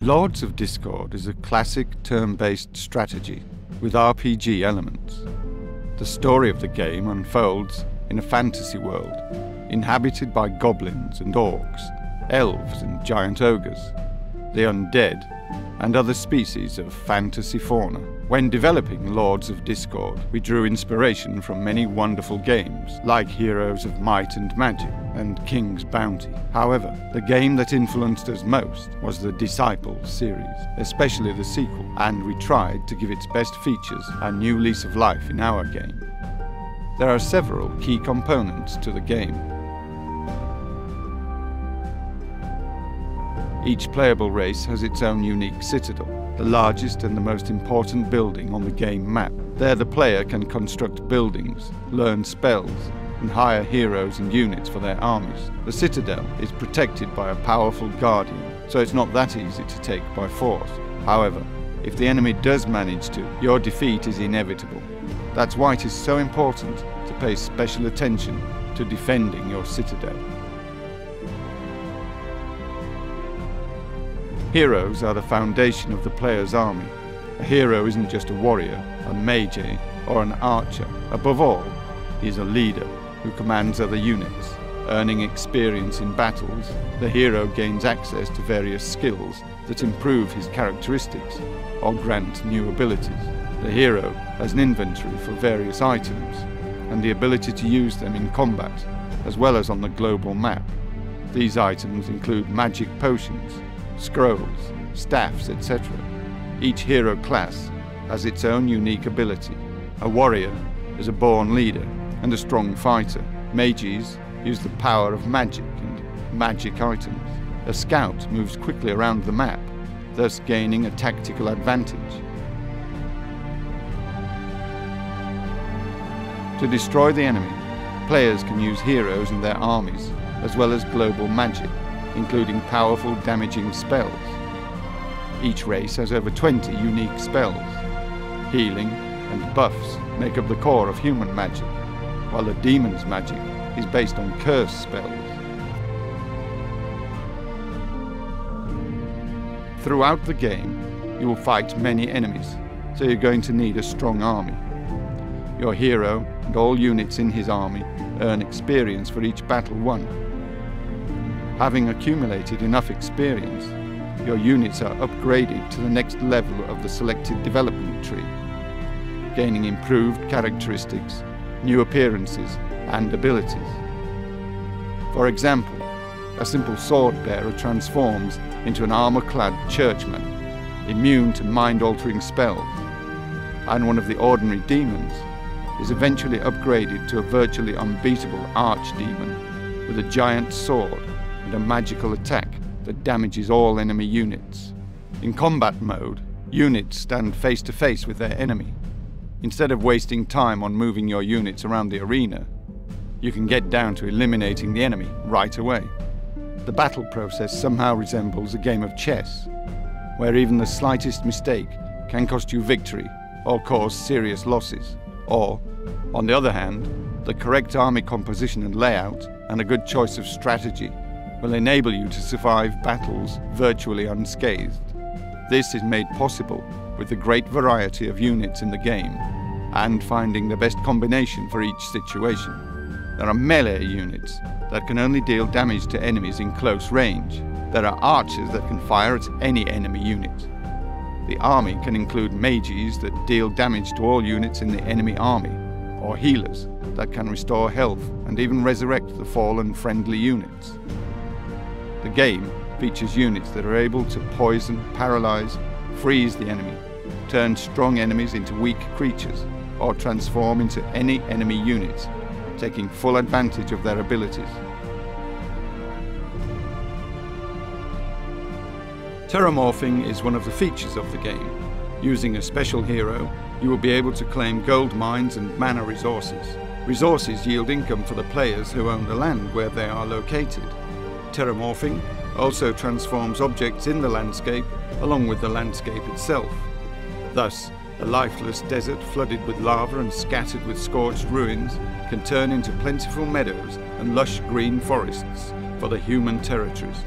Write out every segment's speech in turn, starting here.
Lords of Discord is a classic turn-based strategy with RPG elements. The story of the game unfolds in a fantasy world, inhabited by goblins and orcs, elves and giant ogres, the undead, and other species of fantasy fauna. When developing Lords of Discord, we drew inspiration from many wonderful games, like Heroes of Might and Magic and King's Bounty. However, the game that influenced us most was the Disciple series, especially the sequel, and we tried to give its best features a new lease of life in our game. There are several key components to the game. Each playable race has its own unique citadel, the largest and the most important building on the game map. There the player can construct buildings, learn spells, and hire heroes and units for their armies. The Citadel is protected by a powerful guardian, so it's not that easy to take by force. However, if the enemy does manage to, your defeat is inevitable. That's why it is so important to pay special attention to defending your Citadel. Heroes are the foundation of the player's army. A hero isn't just a warrior, a mage, or an archer. Above all, he is a leader who commands other units. Earning experience in battles, the hero gains access to various skills that improve his characteristics or grant new abilities. The hero has an inventory for various items and the ability to use them in combat, as well as on the global map. These items include magic potions, scrolls, staffs, etc. Each hero class has its own unique ability. A warrior is a born leader and a strong fighter. Mages use the power of magic and magic items. A scout moves quickly around the map, thus gaining a tactical advantage. To destroy the enemy, players can use heroes and their armies, as well as global magic, including powerful damaging spells. Each race has over 20 unique spells. Healing and buffs make up the core of human magic, while the demon's magic is based on curse spells. Throughout the game, you will fight many enemies, so you're going to need a strong army. Your hero and all units in his army earn experience for each battle won. Having accumulated enough experience, your units are upgraded to the next level of the selected development tree, gaining improved characteristics, new appearances, and abilities. For example, a simple sword bearer transforms into an armor-clad churchman, immune to mind-altering spells, and one of the ordinary demons is eventually upgraded to a virtually unbeatable archdemon with a giant sword and a magical attack that damages all enemy units. In combat mode, units stand face to face with their enemy. Instead of wasting time on moving your units around the arena, you can get down to eliminating the enemy right away. The battle process somehow resembles a game of chess, where even the slightest mistake can cost you victory or cause serious losses. Or, on the other hand, the correct army composition and layout and a good choice of strategy will enable you to survive battles virtually unscathed. This is made possible with the great variety of units in the game and finding the best combination for each situation. There are melee units that can only deal damage to enemies in close range. There are archers that can fire at any enemy unit. The army can include mages that deal damage to all units in the enemy army, or healers that can restore health and even resurrect the fallen friendly units. The game features units that are able to poison, paralyze, freeze the enemy, turn strong enemies into weak creatures, or transform into any enemy units, taking full advantage of their abilities. Terramorphing is one of the features of the game. Using a special hero, you will be able to claim gold mines and mana resources. Resources yield income for the players who own the land where they are located. Terramorphing also transforms objects in the landscape along with the landscape itself. Thus, a lifeless desert flooded with lava and scattered with scorched ruins can turn into plentiful meadows and lush green forests for the human territories.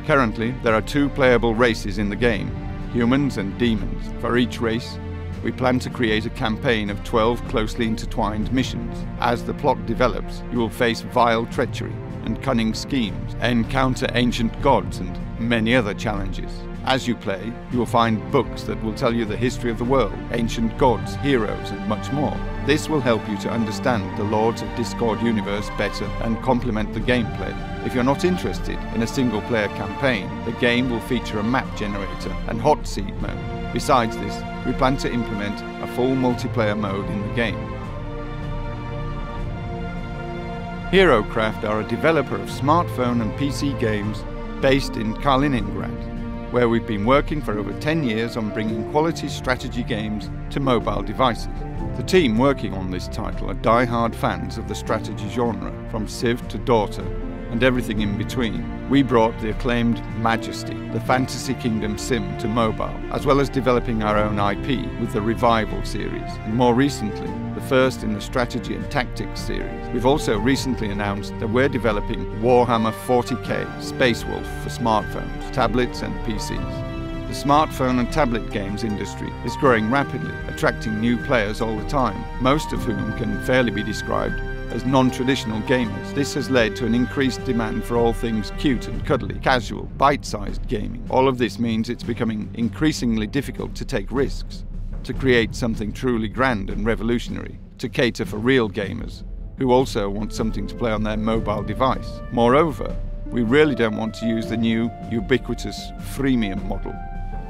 Currently, there are 2 playable races in the game, humans and demons. For each race, we plan to create a campaign of 12 closely intertwined missions. As the plot develops, you will face vile treachery and cunning schemes, encounter ancient gods and many other challenges. As you play, you will find books that will tell you the history of the world, ancient gods, heroes, and much more. This will help you to understand the Lords of Discord universe better and complement the gameplay. If you're not interested in a single-player campaign, the game will feature a map generator and hot seat mode. Besides this, we plan to implement a full multiplayer mode in the game. HeroCraft are a developer of smartphone and PC games based in Kaliningrad, where we've been working for over 10 years on bringing quality strategy games to mobile devices. The team working on this title are die-hard fans of the strategy genre, from Civ to Daughter and everything in between. We brought the acclaimed Majesty, the Fantasy Kingdom sim, to mobile, as well as developing our own IP with the Revival series, and more recently, the first in the Strategy and Tactics series. We've also recently announced that we're developing Warhammer 40k Space Wolf for smartphones, tablets and PCs. The smartphone and tablet games industry is growing rapidly, attracting new players all the time, most of whom can fairly be described as non-traditional gamers. This has led to an increased demand for all things cute and cuddly, casual, bite-sized gaming. All of this means it's becoming increasingly difficult to take risks, to create something truly grand and revolutionary, to cater for real gamers who also want something to play on their mobile device. Moreover, we really don't want to use the new ubiquitous freemium model.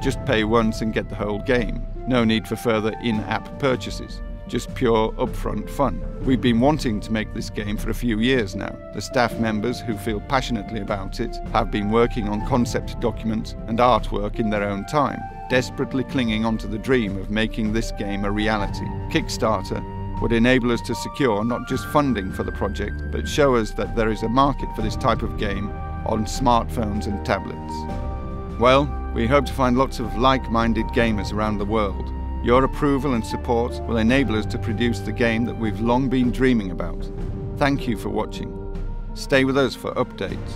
Just pay once and get the whole game. No need for further in-app purchases. Just pure upfront fun. We've been wanting to make this game for a few years now. The staff members who feel passionately about it have been working on concept documents and artwork in their own time, desperately clinging onto the dream of making this game a reality. Kickstarter would enable us to secure not just funding for the project, but show us that there is a market for this type of game on smartphones and tablets. Well, we hope to find lots of like-minded gamers around the world. Your approval and support will enable us to produce the game that we've long been dreaming about. Thank you for watching. Stay with us for updates.